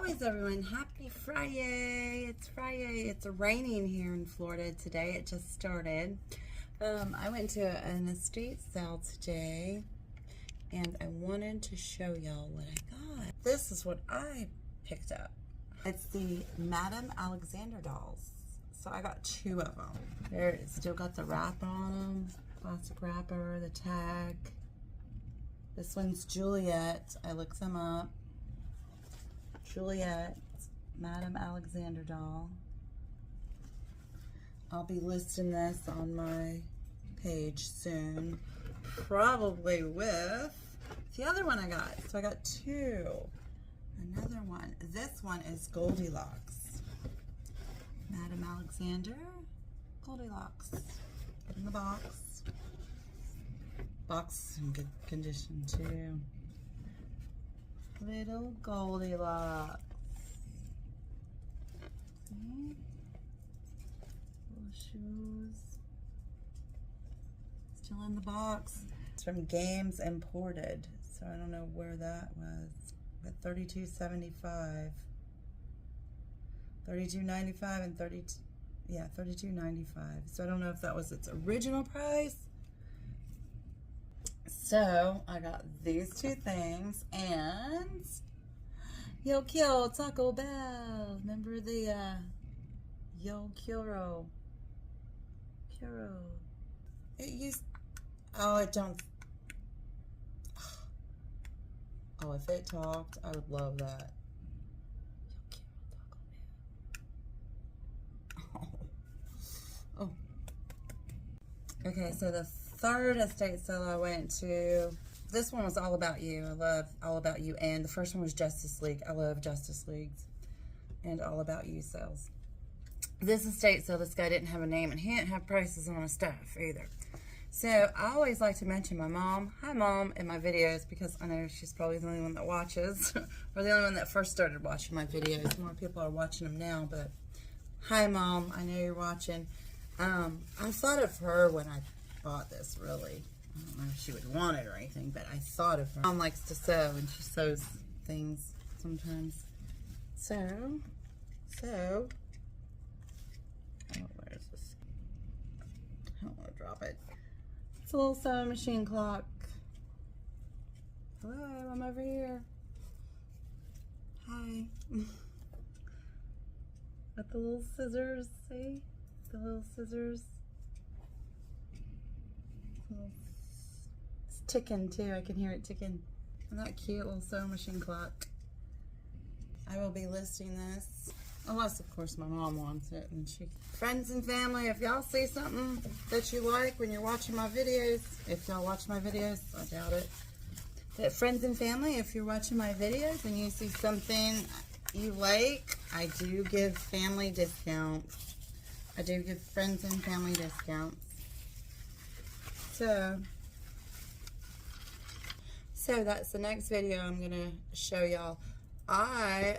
guys, everyone. Happy Friday. It's Friday. It's raining here in Florida today. It just started. I went to an estate sale today and I wanted to show y'all what I got. This is what I picked up. It's the Madame Alexander dolls. So I got 2 of them. They're still got the wrap on them. Plastic wrapper, the tag. This one's Juliet. I looked them up. Juliet, Madame Alexander doll. I'll be listing this on my page soon. Probably with the other one I got. So I got 2. Another one. This one is Goldilocks. Madame Alexander, Goldilocks. Put in the box. Box in good condition too. Little Goldilocks. See? Little shoes. Still in the box. It's from Games Imported. So I don't know where that was. But $32.75. $32.95 and $32.95. So I don't know if that was its original price. So I got these 2 things and Yo Quiero Taco Bell. Remember the Yo Quiero. It used, oh, it don't. Oh, if it talked, I would love that. Oh. Okay, so the third estate sale I went to, this one was All About You. I love All About You, and the first one was Justice League. I love Justice Leagues and All About You sales. This estate sale, this guy didn't have a name, and he didn't have prices on his stuff either. So I always like to mention my mom, hi Mom, in my videos, because I know she's probably the only one that watches, or the only one that first started watching my videos. More people are watching them now, but hi Mom, I know you're watching. I thought of her when I bought this, really. I don't know if she would want it or anything, but I thought of her. Mom likes to sew, and she sews things sometimes. So, oh, where is this? I don't want to drop it. It's a little sewing machine clock. Hello, I'm over here. Hi. Got the little scissors, see? The little scissors. It's ticking too, I can hear it ticking. Isn't that cute, little sewing machine clock? I will be listing this, unless of course my mom wants it. And she, friends and family, if y'all see something that you like when you're watching my videos, if y'all watch my videos, I doubt it. But friends and family, if you're watching my videos and you see something you like, I do give family discounts. I do give friends and family discounts. So that's the next video I'm going to show y'all. I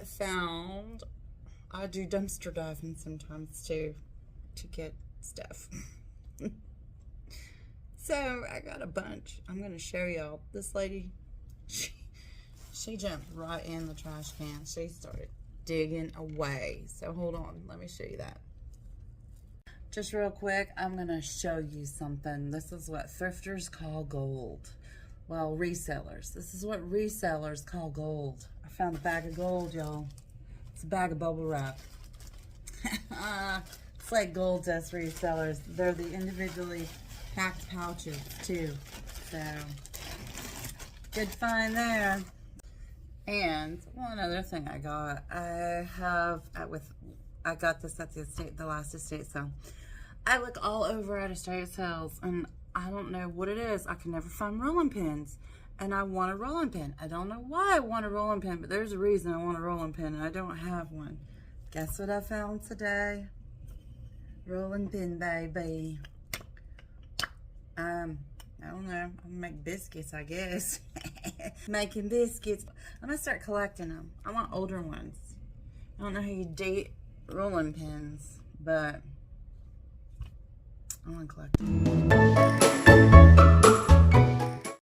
do dumpster diving sometimes too, to get stuff. So I got a bunch. I'm going to show y'all. This lady, she jumped right in the trash can. She started digging away. So hold on, let me show you that. Just real quick, I'm going to show you something. This is what thrifters call gold. Well, resellers. This is what resellers call gold. I found a bag of gold, y'all. It's a bag of bubble wrap. It's like gold dust resellers. They're the individually packed pouches, too. So, good find there. And one other thing I got. I got this at the last estate sale. I look all over at estate sales and I don't know what it is. I can never find rolling pins, and I want a rolling pin. I don't know why I want a rolling pin, but there's a reason I want a rolling pin, and I don't have one. Guess what I found today? Rolling pin, baby. I don't know. I'm gonna make biscuits, I guess. Making biscuits. I'm gonna start collecting them. I want older ones. I don't know how you date rolling pins, but I want to collect them.